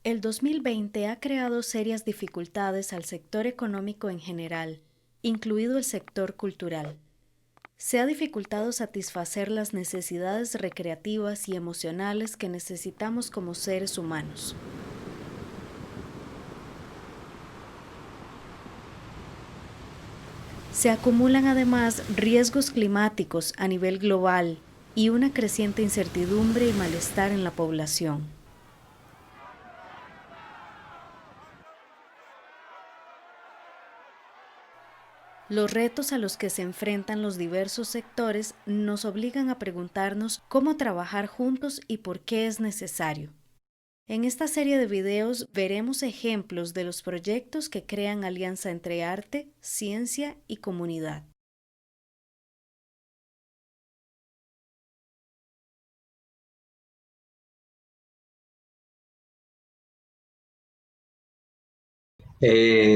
El 2020 ha creado serias dificultades al sector económico en general, incluido el sector cultural. Se ha dificultado satisfacer las necesidades recreativas y emocionales que necesitamos como seres humanos. Se acumulan además riesgos climáticos a nivel global y una creciente incertidumbre y malestar en la población. Los retos a los que se enfrentan los diversos sectores nos obligan a preguntarnos cómo trabajar juntos y por qué es necesario. En esta serie de videos veremos ejemplos de los proyectos que crean alianza entre arte, ciencia y comunidad.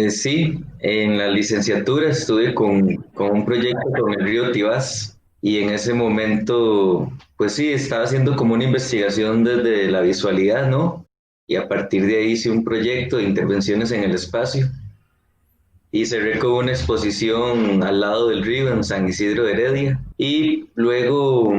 Sí, en la licenciatura estuve con un proyecto con el río Tibás y en ese momento, pues sí, estaba haciendo como una investigación desde la visualidad, ¿no? Y a partir de ahí hice un proyecto de intervenciones en el espacio y cerré con una exposición al lado del río en San Isidro de Heredia. Y luego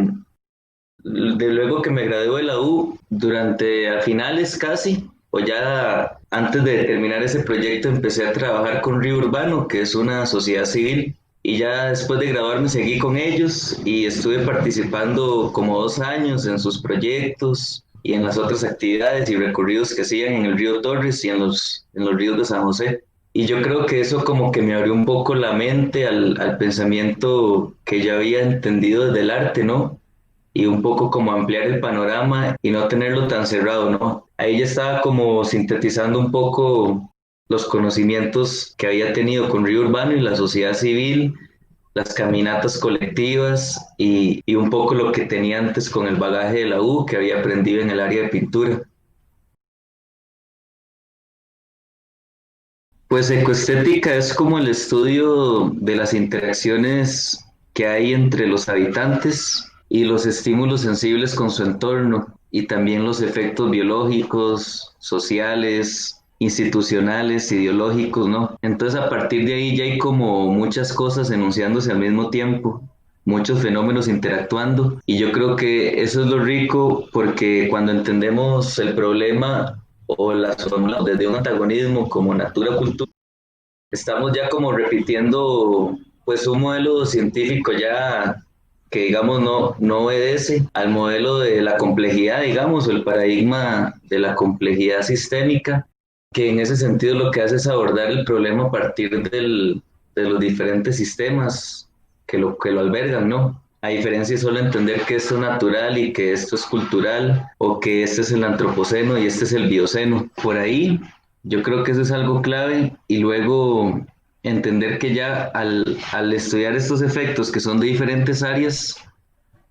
que me gradué de la U, durante a finales casi, o ya antes de terminar ese proyecto, empecé a trabajar con Río Urbano, que es una sociedad civil, y ya después de graduarme seguí con ellos y estuve participando como 2 años en sus proyectos y en las otras actividades y recorridos que hacían en el río Torres y en los ríos de San José. Y yo creo que eso como que me abrió un poco la mente al pensamiento que ya había entendido desde el arte, ¿no? Y un poco como ampliar el panorama y no tenerlo tan cerrado, ¿no? Ahí ya estaba como sintetizando un poco los conocimientos que había tenido con Río Urbano y la sociedad civil, las caminatas colectivas y un poco lo que tenía antes con el bagaje de la U que había aprendido en el área de pintura. Pues ecoestética es como el estudio de las interacciones que hay entre los habitantes y los estímulos sensibles con su entorno y también los efectos biológicos, sociales, institucionales, ideológicos, ¿no? Entonces a partir de ahí ya hay como muchas cosas enunciándose al mismo tiempo, muchos fenómenos interactuando y yo creo que eso es lo rico porque cuando entendemos el problema o las formulamos desde un antagonismo como natura-cultura, estamos ya como repitiendo pues un modelo científico ya que digamos no obedece al modelo de la complejidad, digamos, o el paradigma de la complejidad sistémica, que en ese sentido lo que hace es abordar el problema a partir de los diferentes sistemas que lo albergan, ¿no? A diferencia de solo entender que esto es natural y que esto es cultural, o que este es el antropoceno y este es el bioceno. Por ahí yo creo que eso es algo clave y luego entender que ya al estudiar estos efectos que son de diferentes áreas,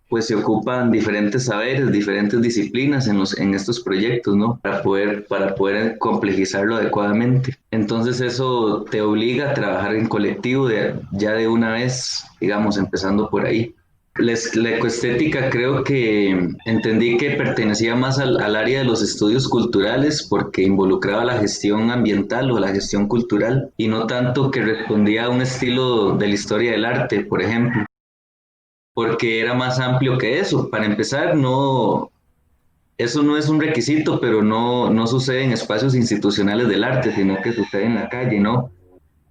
pues se ocupan diferentes saberes, diferentes disciplinas en estos proyectos, ¿no? Para poder complejizarlo adecuadamente. Entonces eso te obliga a trabajar en colectivo ya de una vez, digamos, empezando por ahí. La ecoestética creo que entendí que pertenecía más al área de los estudios culturales porque involucraba la gestión ambiental o la gestión cultural y no tanto que respondía a un estilo de la historia del arte, por ejemplo, porque era más amplio que eso. Para empezar, no, eso no es un requisito, pero no sucede en espacios institucionales del arte, sino que sucede en la calle, ¿no?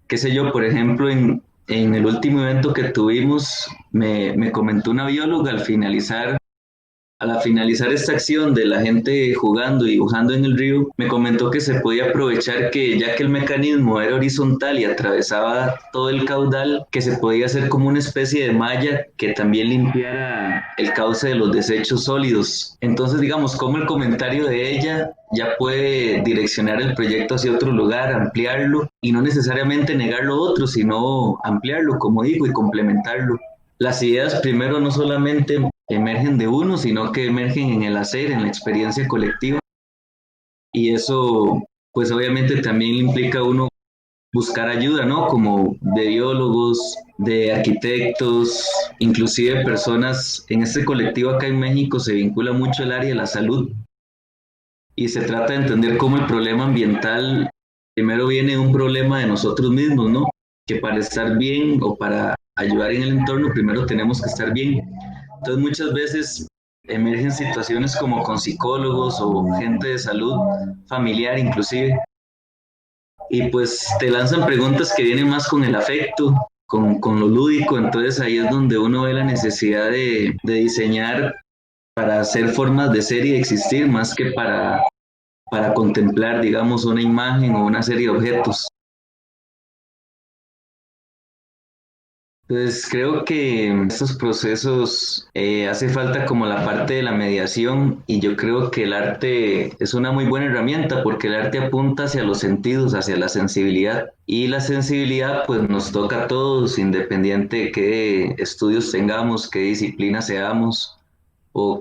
Qué sé yo, por ejemplo, en el último evento que tuvimos, me comentó una bióloga al finalizar esta acción de la gente jugando y dibujando en el río, me comentó que se podía aprovechar que ya que el mecanismo era horizontal y atravesaba todo el caudal, que se podía hacer como una especie de malla que también limpiara el cauce de los desechos sólidos. Entonces, digamos, como el comentario de ella ya puede direccionar el proyecto hacia otro lugar, ampliarlo y no necesariamente negar lo otro, sino ampliarlo, como digo, y complementarlo. Las ideas primero no solamente emergen de uno, sino que emergen en el hacer, en la experiencia colectiva. Y eso, pues obviamente también implica a uno buscar ayuda, ¿no? Como de biólogos, de arquitectos, inclusive personas, en este colectivo acá en México se vincula mucho el área de la salud. y se trata de entender cómo el problema ambiental primero viene de un problema de nosotros mismos, ¿no? Que para estar bien o para ayudar en el entorno, primero tenemos que estar bien. Entonces muchas veces emergen situaciones como con psicólogos o gente de salud familiar inclusive, y pues te lanzan preguntas que vienen más con el afecto, con lo lúdico, entonces ahí es donde uno ve la necesidad de diseñar para hacer formas de ser y de existir más que para contemplar, digamos, una imagen o una serie de objetos. Pues creo que en estos procesos hace falta como la parte de la mediación y yo creo que el arte es una muy buena herramienta porque el arte apunta hacia los sentidos, hacia la sensibilidad y la sensibilidad pues nos toca a todos independiente de qué estudios tengamos, qué disciplina seamos o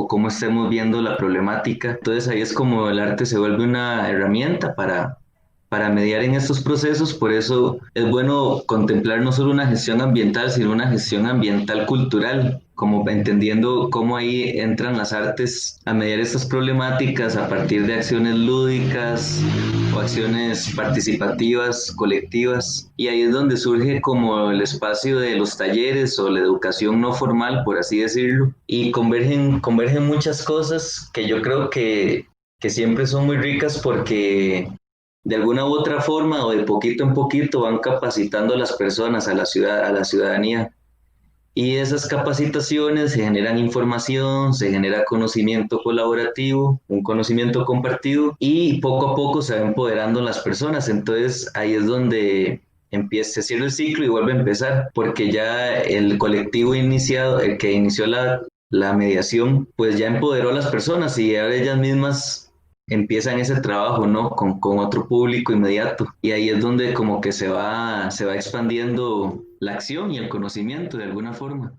cómo estemos viendo la problemática. Entonces ahí es como el arte se vuelve una herramienta para mediar en estos procesos, por eso es bueno contemplar no solo una gestión ambiental, sino una gestión ambiental cultural, como entendiendo cómo ahí entran las artes a mediar estas problemáticas a partir de acciones lúdicas o acciones participativas, colectivas, y ahí es donde surge como el espacio de los talleres o la educación no formal, por así decirlo, y convergen muchas cosas que yo creo que siempre son muy ricas porque de alguna u otra forma o de poquito en poquito van capacitando a las personas, a la ciudad, a la ciudadanía. Y esas capacitaciones se generan información, se genera conocimiento colaborativo, un conocimiento compartido y poco a poco se va empoderando las personas. Entonces ahí es donde empieza, se cierra el ciclo y vuelve a empezar, porque ya el colectivo iniciado, el que inició la mediación, pues ya empoderó a las personas y ahora ellas mismas empiezan ese trabajo, ¿no? Con otro público inmediato. Y ahí es donde como que se va expandiendo la acción y el conocimiento de alguna forma.